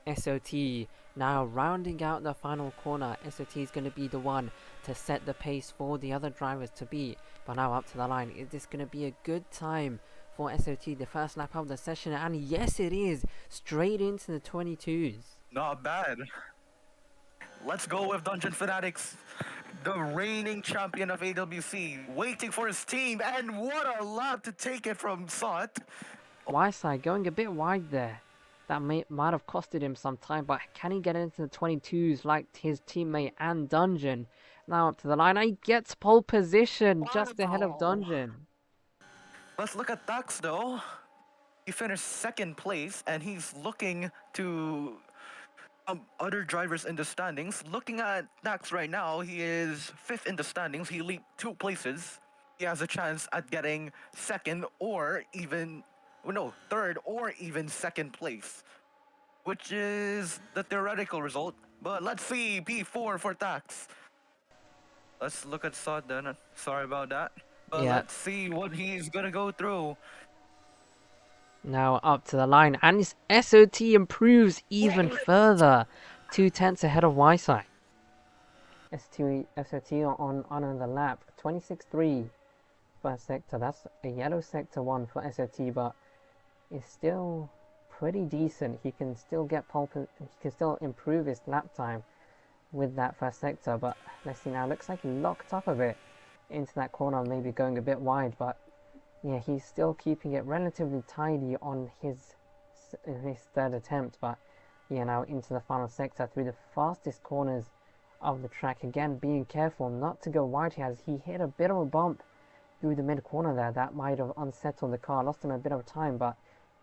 SOT now rounding out the final corner. SOT is going to be the one to set the pace for the other drivers to beat. But now up to the line, is this going to be a good time for SOT, the first lap of the session? And yes, it is, straight into the 22s. Not bad. Let's go with Dungeon Fanatics, the reigning champion of AWC, waiting for his team, and what a lap to take it from Sot. Side going a bit wide there. That might have costed him some time, but can he get into the 22s like his teammate and Dungeon? Now up to the line, and he gets pole position just ahead of Dungeon. Let's look at Dax though. He finished second place, and he's looking to other drivers in the standings. Looking at Dax right now, he is fifth in the standings. He leaped 2 places. He has a chance at getting second or even, no, third or even second place, which is the theoretical result. But let's see, P4 for Dax. Let's look at Sod then. Sorry about that. But Yeah. let's see what he's gonna go through. Now up to the line, and his SOT improves even further. 2/10 ahead of YSI. SOT on another lap. 26.3 first sector. That's a yellow sector 1 for SOT, but it's still pretty decent. He can still get he can still improve his lap time with that first sector. But let's see now. Looks like he locked up a bit into that corner, maybe going a bit wide, but yeah, he's still keeping it relatively tidy on his third attempt. But yeah, now into the final sector through the fastest corners of the track. Again, being careful not to go wide here, as he hit a bit of a bump through the mid corner there. That might have unsettled the car, lost him a bit of time, but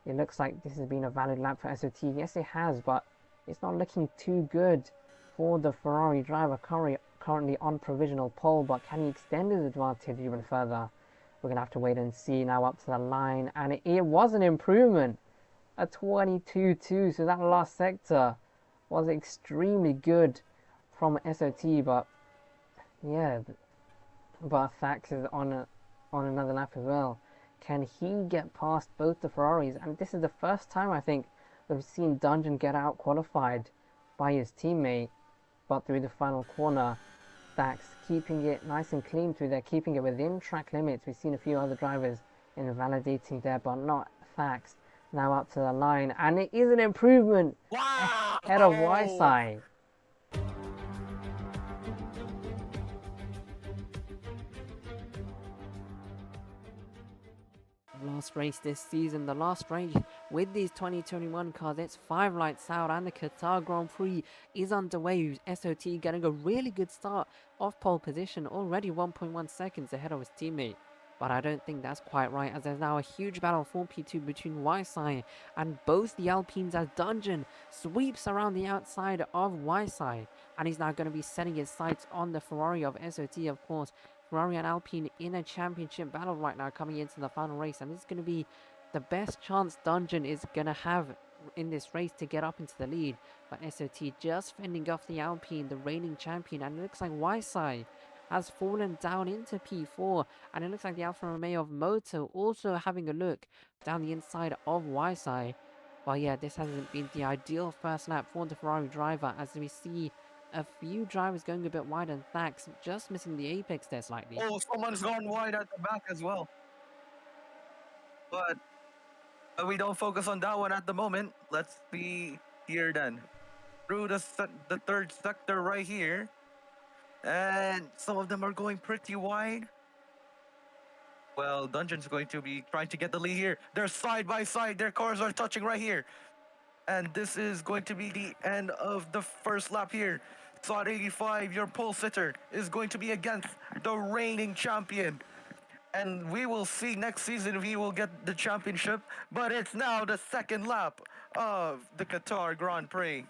it looks like this has been a valid lap for SOT. Yes, it has, but it's not looking too good for the Ferrari driver currently on provisional pole. But can he extend his advantage even further? We're going to have to wait and see. Now up to the line, and it was an improvement, a 22.2, so that last sector was extremely good from SOT, but yeah, but Thax is on another lap as well. Can he get past both the Ferraris? And this is the first time I think we've seen Dungeon get out qualified by his teammate, but through the final corner, Thax keeping it nice and clean through there, keeping it within track limits. We've seen a few other drivers invalidating there, but not Thax. Now up to the line, and it is an improvement ahead of YSI. Last race this season, the last race with these 2021 cars. It's 5 lights out, and the Qatar Grand Prix is underway. SOT getting a really good start off pole position, already 1.1 seconds ahead of his teammate. But I don't think that's quite right, as there's now a huge battle for P2 between YSI and both the Alpines, as Dungeon sweeps around the outside of YSI, and he's now going to be setting his sights on the Ferrari of SOT, of course. Ferrari and Alpine in a championship battle right now, coming into the final race, and this is going to be the best chance Dungeon is going to have in this race to get up into the lead. But SOT just fending off the Alpine, the reigning champion, and it looks like YSI has fallen down into P4, and it looks like the Alfa Romeo of Moto also having a look down the inside of YSI. But yeah, this hasn't been the ideal first lap for the Ferrari driver, as we see a few drivers going a bit wide, and Thax just missing the apex there slightly. Oh, someone's gone wide at the back as well. But we don't focus on that one at the moment. Let's be here then. Through the third sector right here. And some of them are going pretty wide. Well, Dungeon's going to be trying to get the lead here. They're side by side. Their cars are touching right here. And this is going to be the end of the first lap here. Sod 85, your pole sitter, is going to be against the reigning champion. And we will see next season if he will get the championship. But it's now the second lap of the Qatar Grand Prix.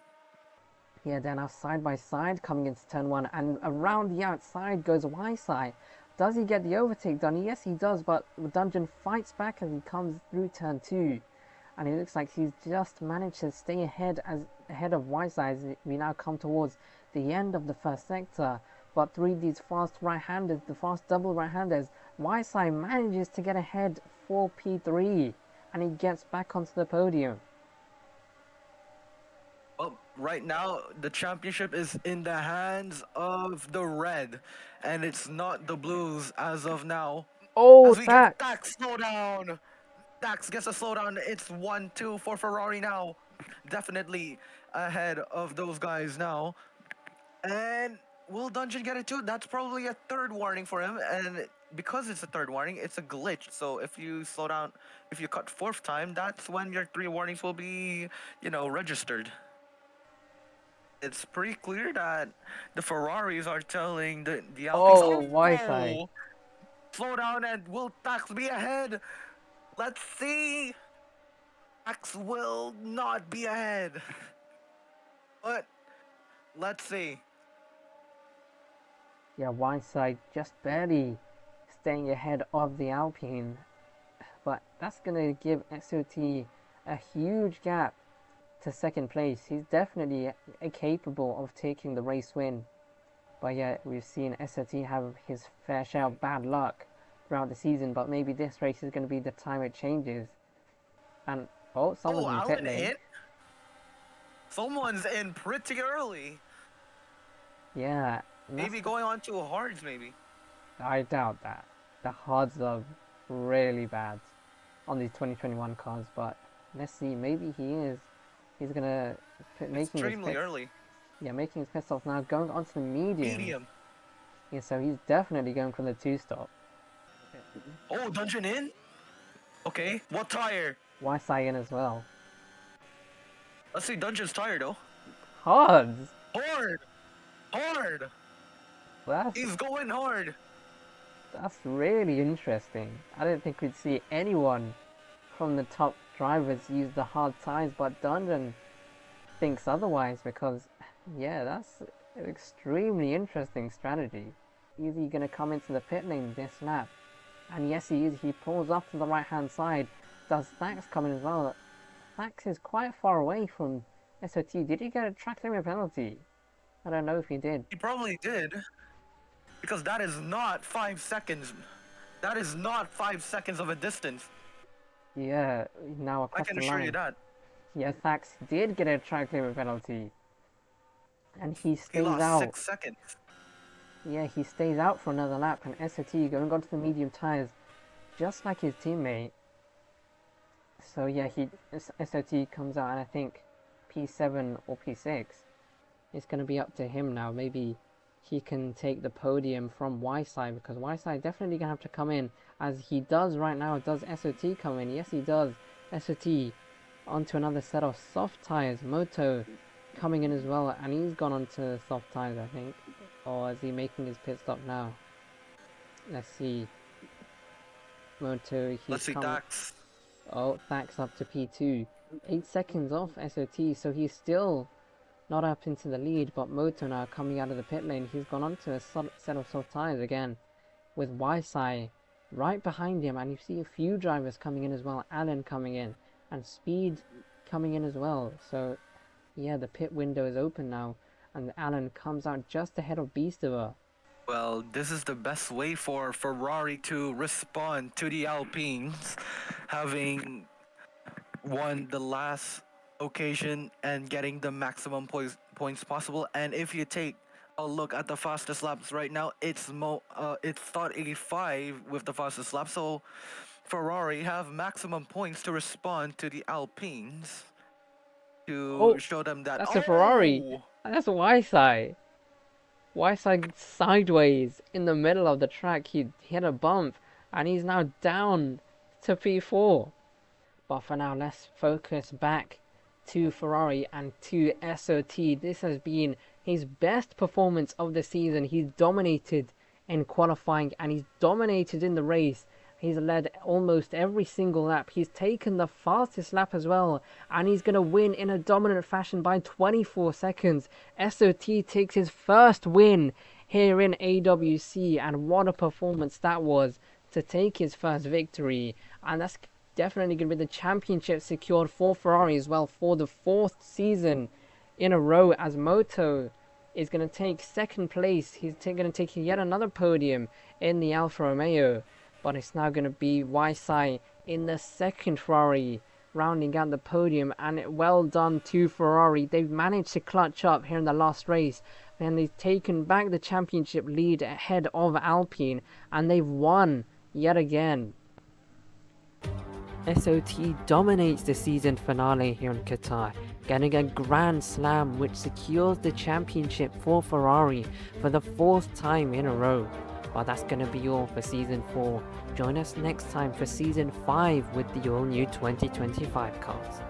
Yeah, they're now side by side coming into turn 1, and around the outside goes YSI. Does he get the overtake done? Yes, he does, but Dungeon fights back as he comes through turn 2. And it looks like he's just managed to stay ahead of YSI as we now come towards the end of the first sector. But through these fast right-handers, the fast double right-handers, YSI manages to get ahead for P3, and he gets back onto the podium. Well, right now the championship is in the hands of the red, and it's not the blues as of now. Oh, As we get Thax! Dax slowdown. Dax gets a slowdown. It's 1-2 for Ferrari now. Definitely ahead of those guys now. And will Dungeon get it too? That's probably a third warning for him. And because it's a third warning, it's a glitch. So if you slow down, if you cut fourth time, that's when your 3 warnings will be, registered. It's pretty clear that the Ferraris are telling the Alpines, Oh, Wi-Fi. slow down and will Dax be ahead? Let's see. Dax will not be ahead. But let's see. Yeah, Wi-Fi just barely staying ahead of the Alpine. But that's going to give SOT a huge gap to second place. He's definitely capable of taking the race win. But yeah, we've seen SOT have his fair share of bad luck throughout the season, but maybe this race is going to be the time it changes. And someone's in the pit lane. Someone's in pretty early. Yeah. Maybe going on to hards, maybe. I doubt that. The hards are really bad on these 2021 cars, but let's see. Maybe he is. He's gonna making extremely early. Yeah, making his pit stop now, going onto the medium. Yeah, so he's definitely going from the 2-stop. Oh, Dungeon in? Okay, what tire? Wi-Fi in as well. Let's see Dungeon's tire though. Hards! Hard! He's going hard! That's really interesting. I didn't think we'd see anyone from the top drivers use the hard tires, but Dungeon thinks otherwise because, yeah, that's an extremely interesting strategy. Is he going to come into the pit lane this lap? And yes, he is. He pulls off to the right-hand side. Does Thax come in as well? Thax is quite far away from SOT. Did he get a track limit penalty? I don't know if he did. He probably did. Because that is not 5 seconds. That is not 5 seconds of a distance. Yeah, now across the line. I can assure you that. Yeah, Thax did get a track limit penalty. And he stays out. He lost 6 seconds. Yeah, he stays out for another lap, and SOT going onto the medium tires, just like his teammate. So yeah, SOT comes out, and I think P7 or P6. It's going to be up to him now. Maybe he can take the podium from Y-Side, because Y-Side definitely going to have to come in, as he does right now. Does SOT come in? Yes, he does. SOT onto another set of soft tires. Moto coming in as well, and he's gone onto soft tires, I think. Or is he making his pit stop now? Let's see. Moto, let's see Dax. Oh, Dax up to P2. 8 seconds off SOT, so he's still not up into the lead, but Moto now coming out of the pit lane. He's gone onto a set of soft tires again, with Wisai right behind him, and you see a few drivers coming in as well. Allen coming in, and Speed coming in as well. So yeah, the pit window is open now, and Allen comes out just ahead of Beastover. Well, this is the best way for Ferrari to respond to the Alpines, having won the last occasion and getting the maximum points possible. And if you take a look at the fastest laps right now, it's thought 85 with the fastest lap. So Ferrari have maximum points to respond to the Alpines to show them that that's a Ferrari. That's a Y-side. Y-side sideways in the middle of the track. He hit a bump and he's now down to P4. But for now, let's focus back to Ferrari and to SOT. This has been his best performance of the season. He's dominated in qualifying and he's dominated in the race. He's led almost every single lap. He's taken the fastest lap as well. And he's going to win in a dominant fashion by 24 seconds. SOT takes his first win here in AWC. And what a performance that was to take his first victory. And that's definitely going to be the championship secured for Ferrari as well for the 4th season in a row, as Moto is going to take second place. He's going to take yet another podium in the Alfa Romeo. But it's now going to be Wisai in the second Ferrari rounding out the podium, and well done to Ferrari. They've managed to clutch up here in the last race, and they've taken back the championship lead ahead of Alpine, and they've won yet again. SOT dominates the season finale here in Qatar, getting a Grand Slam which secures the championship for Ferrari for the 4th time in a row. But that's going to be all for Season 4. Join us next time for Season 5 with the all-new 2025 cars.